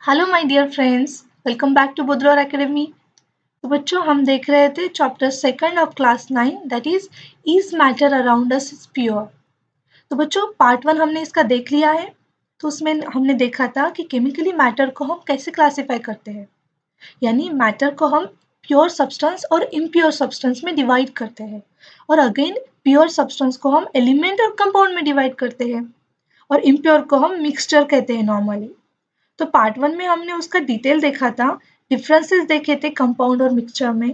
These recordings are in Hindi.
Hello my dear friends, welcome back to Budhraur academy. तो बच्चों, हम देख रहे थे chapter second of class 9, that is matter around us is pure. तो बच्चों, पार्ट 1 हमने इसका देख लिया है। तो उसमें हमने देखा था कि केमिकली मैटर को हम कैसे क्लासिफाई करते हैं, यानी मैटर को हम प्योर सब्सटेंस और इम्प्योर सब्सटेंस में डिवाइड करते हैं, और अगेन प्योर सब्सटेंस को हम एलिमेंट और कंपाउंड में डिवाइड करते हैं, और इम्प्योर को हम मिक्सचर कहते हैं नॉर्मली। तो पार्ट 1 में हमने उसका डिटेल देखा था, डिफरेंसेस देखे थे कंपाउंड और मिक्सचर में।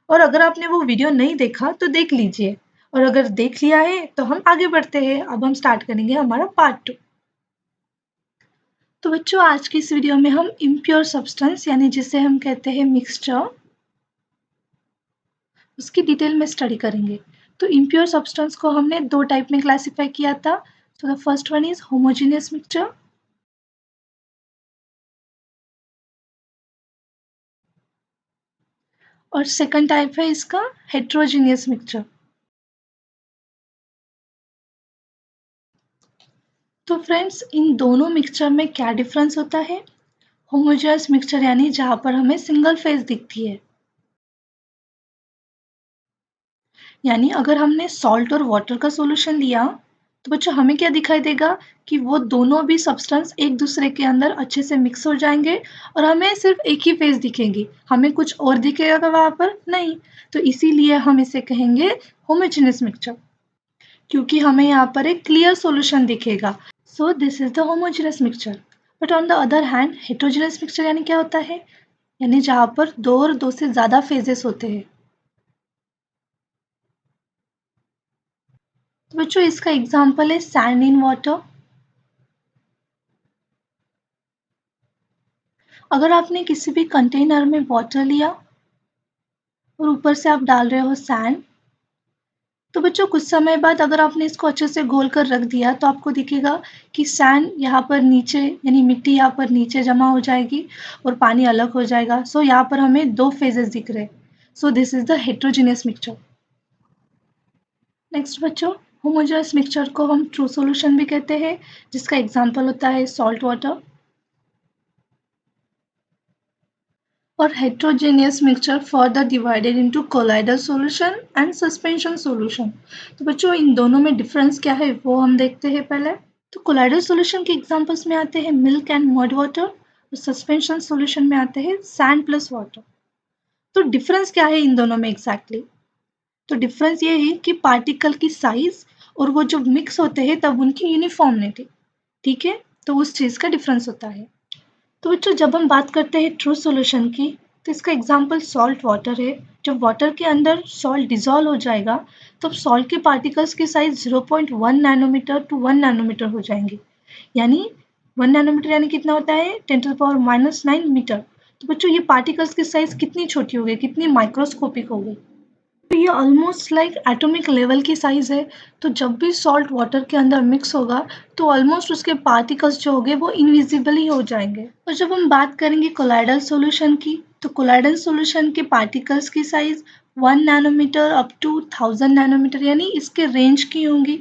और अगर आपने वो वीडियो नहीं देखा तो देख लीजिए, और अगर देख लिया है तो हम आगे बढ़ते हैं। अब हम स्टार्ट करेंगे हमारा पार्ट 2। तो बच्चों, आज की इस वीडियो में हम इम्प्योर सब्सटेंस यानी जिसे हम कहते हैं मिक्सचर, उसकी डिटेल में स्टडी करेंगे। तो इम्प्योर सब्सटेंस को हमने दो टाइप में क्लासिफाई किया था। So the first one is homogeneous mixture, और सेकंड टाइप है इसका हेट्रोजीनियस मिक्सचर। तो फ्रेंड्स, इन दोनों मिक्सचर में क्या डिफरेंस होता है? होमोजेनियस मिक्सचर यानी जहाँ पर हमें सिंगल फेज दिखती है, यानी अगर हमने सॉल्ट और वाटर का सॉल्यूशन लिया तो बच्चों हमें क्या दिखाई देगा कि वो दोनों भी सब्सटेंस एक दूसरे के अंदर अच्छे से मिक्स हो जाएंगे, और हमें सिर्फ एक ही फेज दिखेगी, हमें कुछ और दिखेगा वहाँ पर नहीं। तो इसीलिए हम इसे कहेंगे होमोजेनियस मिक्सचर, क्योंकि हमें यहाँ पर एक क्लियर सॉल्यूशन दिखेगा। So this is the homogeneous mixture. But on the other hand heterogeneous mixture यानी क्या होता है? यानी जहाँ पर दो और दो से ज़्यादा फेजेस होते हैं। तो बच्चों, इसका एग्जाम्पल है सैंड इन वाटर। अगर आपने किसी भी कंटेनर में वाटर लिया और ऊपर से आप डाल रहे हो सैंड, तो बच्चों कुछ समय बाद अगर आपने इसको अच्छे से घोल कर रख दिया तो आपको दिखेगा कि सैंड यहाँ पर नीचे यानी मिट्टी यहाँ पर नीचे जमा हो जाएगी और पानी अलग हो जाएगा। सो यहाँ पर हमें दो फेजेस दिख रहे हैं। So this is the heterogeneous mixture. Next बच्चों, होमोजेनियस मिक्सचर को हम ट्रू सॉल्यूशन भी कहते हैं, जिसका एग्जांपल होता है सॉल्ट वाटर। और heterogeneous mixture further divided into colloidal solution and suspension solution. तो बच्चों, इन दोनों में डिफरेंस क्या है वो हम देखते हैं पहले। तो कोलाइडल सॉल्यूशन के एग्जांपल्स में आते हैं मिल्क एंड मड वाटर, और सस्पेंशन सॉल्यूशन में आते हैं सैंड प्लस वाटर। तो डिफरेंस क्या है इन दोनों में एग्जैक्टली? तो डिफरेंस ये है कि पार्टिकल की साइज और वो जब मिक्स होते हैं तब उनकी यूनिफॉर्मिटी, ठीक है, तो उस चीज़ का डिफरेंस होता है। तो बच्चों, जब हम बात करते हैं ट्रू सॉल्यूशन की, तो इसका एग्जांपल सॉल्ट वाटर है। जब वाटर के अंदर सॉल्ट डिजॉल्व हो जाएगा तब सॉल्ट के पार्टिकल्स की साइज 0.1 नैनोमीटर टू 1 नैनोमीटर हो जाएंगे। यानी 1 नैनोमीटर यानी कितना होता है? 10⁻⁹ मीटर। तो बच्चों, ये पार्टिकल्स की साइज कितनी छोटी हो गई, कितनी माइक्रोस्कोपिक हो गई। तो ये ऑलमोस्ट लाइक एटॉमिक लेवल की साइज है। तो जब भी सॉल्ट वाटर के अंदर मिक्स होगा तो ऑलमोस्ट उसके पार्टिकल्स जो होंगे वो इनविजिबल ही हो जाएंगे। और जब हम बात करेंगे कोलाइडल सॉल्यूशन की, तो कोलाइडल सॉल्यूशन के पार्टिकल्स की size 1 nanometre up to 1000 nanometre यानी इसके रेंज की होंगी।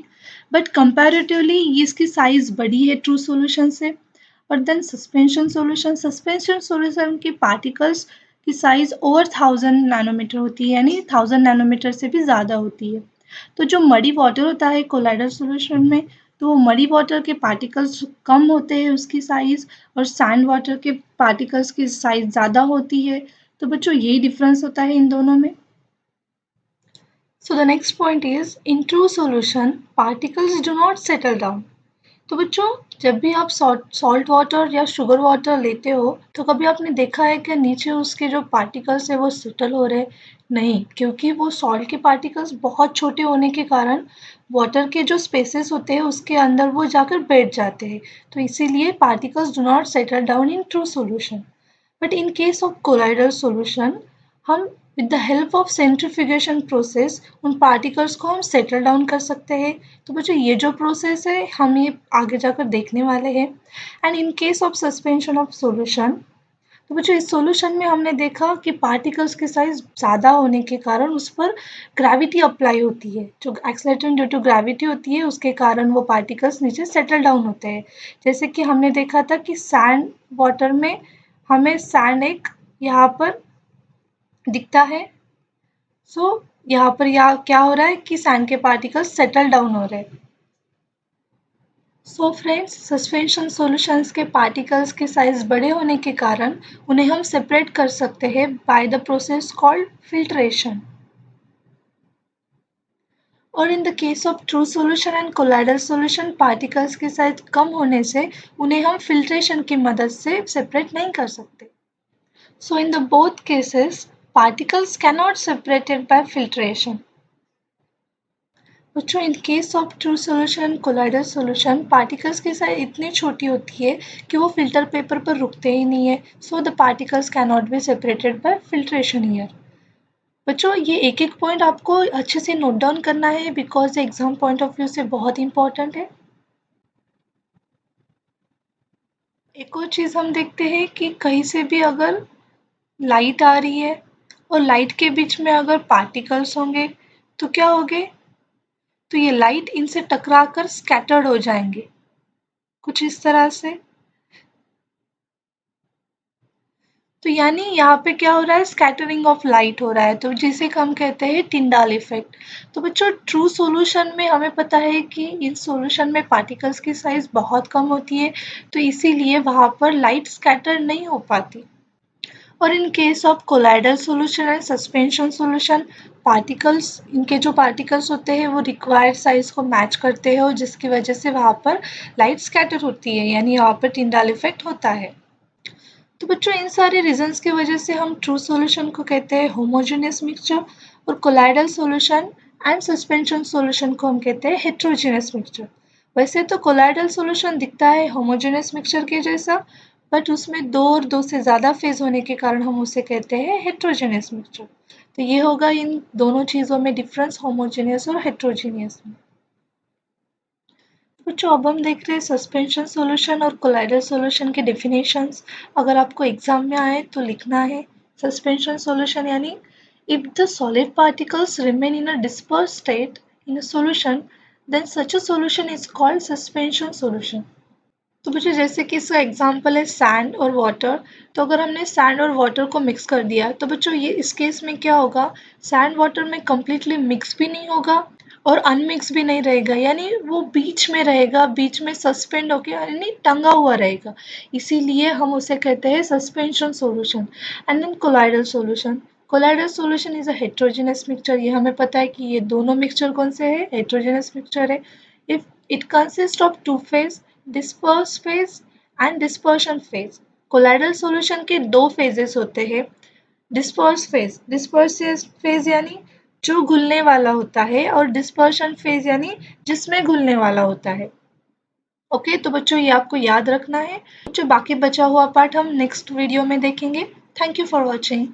बट कंपैरेटिवली इसकी साइज बड़ी है ट्रू सॉल्यूशन से। और देन सस्पेंशन सॉल्यूशन के पार्टिकल्स की साइज ओवर 1000 नैनोमीटर होती है, यानी 1000 नैनोमीटर से भी ज़्यादा होती है। तो जो मडी वाटर होता है कोलाइडल सॉल्यूशन में, तो वो मडी वाटर के पार्टिकल्स कम होते हैं उसकी साइज, और सैंड वाटर के पार्टिकल्स की साइज ज़्यादा होती है। तो बच्चों, यही डिफरेंस होता है इन दोनों में। So the next point is in true solution particles do not settle down. तो बच्चों, जब भी आप सॉल्ट वाटर या शुगर वाटर लेते हो तो कभी आपने देखा है कि नीचे उसके जो पार्टिकल्स है वो सेटल हो रहे? नहीं, क्योंकि वो सॉल्ट के पार्टिकल्स बहुत छोटे होने के कारण वाटर के जो स्पेसेस होते हैं उसके अंदर वो जाकर बैठ जाते हैं। तो इसीलिए particles do not settle down in true solution. But in case of colloidal solution, हम with the help of centrifugation process उन पार्टिकल्स को हम सेटल डाउन कर सकते हैं। तो बच्चों, ये जो प्रोसेस है हम ये आगे जाकर देखने वाले हैं। And in case of suspension of solution, तो बच्चों इस सॉल्यूशन में हमने देखा कि पार्टिकल्स की साइज ज़्यादा होने के कारण उस पर ग्रेविटी अप्लाई होती है। जो एक्सेलरेशन ड्यू टू ग्रेविटी होती है उसके कारण वो पार्टिकल्स नीचे सेटल डाउन होते हैं। जैसे कि हमने देखा था कि सैंड वाटर में हमें सैंड एक यहाँ पर दिखता है। यहाँ पर क्या हो रहा है कि सैंड के पार्टिकल्स सेटल डाउन हो रहे हैं। फ्रेंड्स, सस्पेंशन सॉल्यूशंस के पार्टिकल्स के साइज बड़े होने के कारण उन्हें हम सेपरेट कर सकते हैं by the process called filtration. और in the case of true solution and colloidal solution, particles के साइज कम होने से उन्हें हम फिल्ट्रेशन की मदद से सेपरेट नहीं कर सकते। In the both cases particles cannot separated by filtration. बच्चों इन case of true solution colloidal solution, particles की साइज इतनी छोटी होती है कि वो फिल्टर पेपर पर रुकते ही नहीं है। The particles can not be separated by filtration here. बच्चों ये एक एक पॉइंट आपको अच्छे से नोट डाउन करना है because exam point of view से बहुत इंपॉर्टेंट है। एक और चीज़ हम देखते हैं कि कहीं से भी अगर लाइट आ रही है और लाइट के बीच में अगर पार्टिकल्स होंगे तो क्या होंगे, तो ये लाइट इनसे टकराकर स्कैटर्ड हो जाएंगे कुछ इस तरह से। तो यानी यहाँ पे क्या हो रहा है, स्कैटरिंग ऑफ लाइट हो रहा है, तो जिसे हम कहते हैं टिंडाल इफेक्ट। तो बच्चों ट्रू सॉल्यूशन में हमें पता है कि इस सॉल्यूशन में पार्टिकल्स की साइज बहुत कम होती है, तो इसीलिए वहाँ पर लाइट स्कैटर नहीं हो पाती। और इन case of colloidal solution and suspension solution, particles, इनके जो पार्टिकल्स होते हैं वो रिक्वायर्ड साइज को मैच करते हैं और जिसकी वजह से वहाँ पर लाइट स्कैटर होती है, यानी यहाँ पर टिंडाल इफेक्ट होता है। तो बच्चों इन सारे रीजंस की वजह से हम ट्रू सॉल्यूशन को कहते हैं होमोजेनियस मिक्सचर और colloidal solution and suspension solution को हम कहते हैं हेट्रोजेनियस मिक्सचर। वैसे तो कोलाइडल सॉल्यूशन दिखता है होमोजेनियस मिक्सचर के जैसा, बट उसमें दो और दो से ज़्यादा फेज होने के कारण हम उसे कहते हैं हेट्रोजेनियस मिक्सचर। तो ये होगा इन दोनों चीज़ों में डिफरेंस, होमोजेनियस और हेट्रोजेनियस में। बच्चों अब हम देख रहे हैं सस्पेंशन सॉल्यूशन और कोलाइडल सॉल्यूशन के डेफिनेशंस। अगर आपको एग्जाम में आए तो लिखना है। सस्पेंशन सॉल्यूशन यानी if the solid particles remain in a disperse state in a solution then such a solution is called suspension solution. तो बच्चों जैसे कि इसका एग्जांपल है सैंड और वाटर। तो अगर हमने सैंड और वाटर को मिक्स कर दिया तो बच्चों ये इस केस में क्या होगा, सैंड वाटर में कम्प्लीटली मिक्स भी नहीं होगा और अनमिक्स भी नहीं रहेगा, यानी वो बीच में रहेगा, बीच में सस्पेंड होकर यानी टंगा हुआ रहेगा। इसीलिए हम उसे कहते हैं suspension solution. And then colloidal solution, colloidal solution is a heterogeneous mixture. ये हमें पता है कि ये दोनों मिक्सचर कौन से है, हेट्रोजेनस मिक्सचर है। If it consist of two phase, disperse phase and dispersion phase. Colloidal solution के दो फेजेस होते हैं। डिस्पर्स फेज यानी जो घुलने वाला होता है और डिस्पर्शन फेज यानी जिसमें घुलने वाला होता है। ओके, तो बच्चों ये आपको याद रखना है। जो बाकी बचा हुआ पार्ट हम नेक्स्ट वीडियो में देखेंगे। Thank you for watching.